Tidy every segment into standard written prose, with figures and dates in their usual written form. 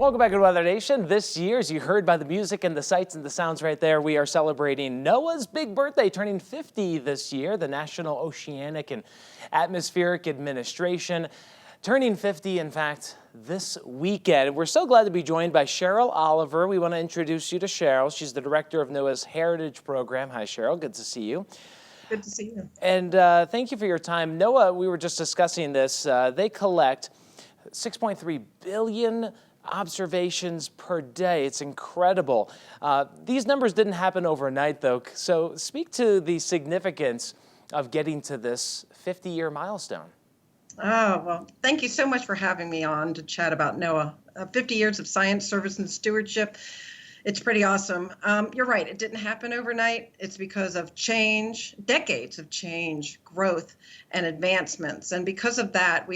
Welcome back to Weather Nation. This year, as you heard by the music and the sights and the sounds right there, we are celebrating NOAA's big birthday, turning 50 this year, the National Oceanic and Atmospheric Administration. Turning 50, in fact, this weekend. We're so glad to be joined by Cheryl Oliver. We want to introduce you to Cheryl. She's the director of NOAA's Heritage Program. Hi, Cheryl. Good to see you. Good to see you. And thank you for your time. NOAA, we were just discussing this, they collect 6.3 billion observations per day. It's incredible. These numbers didn't happen overnight, though. So speak to the significance of getting to this 50-year milestone. Oh, well, thank you so much for having me on to chat about NOAA. 50 years of science, service, and stewardship. It's pretty awesome. You're right. It didn't happen overnight. It's because of change, decades of change, growth, and advancements. And because of that,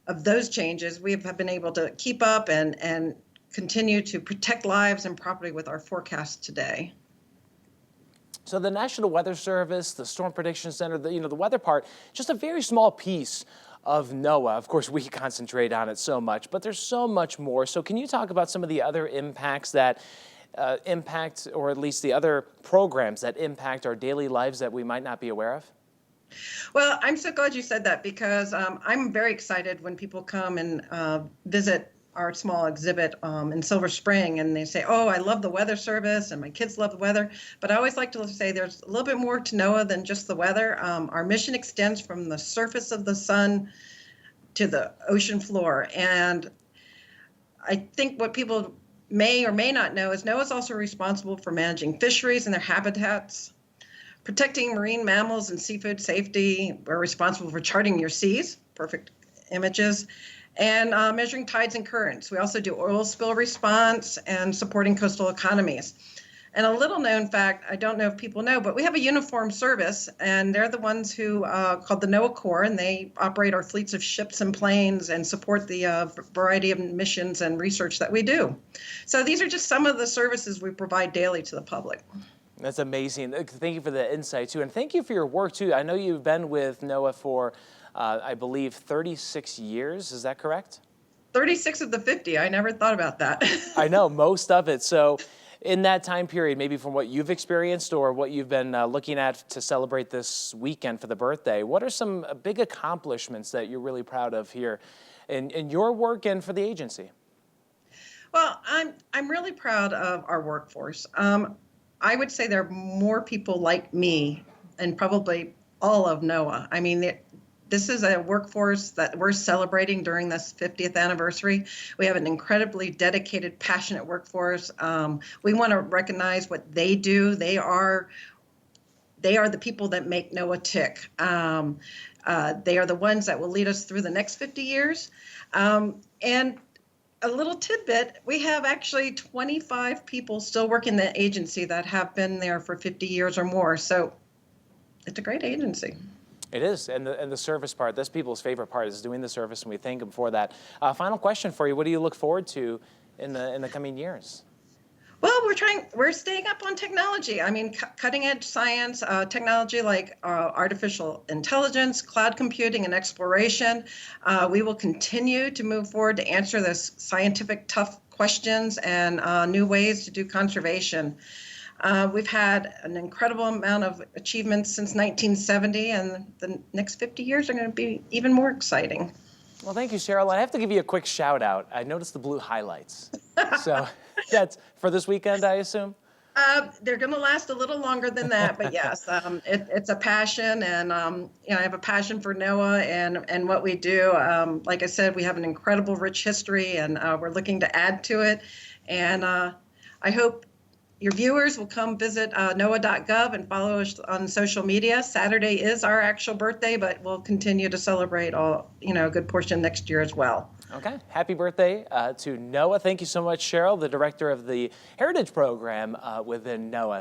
of those changes, we have been able to keep up and continue to protect lives and property with our forecast today. So the National Weather Service, the Storm Prediction Center, the weather part, just a very small piece of NOAA. Of course, we concentrate on it so much, but there's so much more. So can you talk about some of the other impacts that impact, or at least the other programs that impact our daily lives that we might not be aware of? Well, I'm so glad you said that because I'm very excited when people come and visit our small exhibit in Silver Spring and they say, oh, I love the Weather Service and my kids love the weather. But I always like to say there's a little bit more to NOAA than just the weather. Our mission extends from the surface of the sun to the ocean floor. And I think what people may or may not know is NOAA is also responsible for managing fisheries and their habitats, protecting marine mammals and seafood safety. We're responsible for charting your seas, perfect images, and measuring tides and currents. We also do oil spill response and supporting coastal economies. And a little known fact, I don't know if people know, but we have a uniform service, and they're the ones who called the NOAA Corps, and they operate our fleets of ships and planes and support the variety of missions and research that we do. So these are just some of the services we provide daily to the public. That's amazing. Thank you for the insight, too. And thank you for your work, too. I know you've been with NOAA for, I believe, 36 years. Is that correct? 36 of the 50. I never thought about that. I know, most of it. So in that time period, maybe from what you've experienced or what you've been looking at to celebrate this weekend for the birthday, what are some big accomplishments that you're really proud of here in your work and for the agency? Well, I'm really proud of our workforce. I would say there are more people like me and probably all of NOAA. I mean, this is a workforce that we're celebrating during this 50th anniversary. We have an incredibly dedicated, passionate workforce. We want to recognize what they do. They are the people that make NOAA tick. They are the ones that will lead us through the next 50 years. And a little tidbit, we have actually 25 people still working in the agency that have been there for 50 years or more. So it's a great agency. It is, and the service part, that's people's favorite part, is doing the service, and we thank them for that. Final question for you, what do you look forward to in the coming years? Well, we're staying up on technology. I mean, cutting edge science, technology like artificial intelligence, cloud computing, and exploration. We will continue to move forward to answer this scientific tough questions and new ways to do conservation. We've had an incredible amount of achievements since 1970, and the next 50 years are going to be even more exciting. Well, thank you, Cheryl. I have to give you a quick shout out. I noticed the blue highlights. So that's for this weekend, I assume? They're going to last a little longer than that, but yes, it's a passion, and I have a passion for NOAA and what we do. Like I said, we have an incredible, rich history, and we're looking to add to it. And I hope your viewers will come visit NOAA.gov and follow us on social media. Saturday is our actual birthday, but we'll continue to celebrate a good portion next year as well. Okay. Happy birthday to NOAA. Thank you so much, Cheryl, the director of the Heritage Program within NOAA.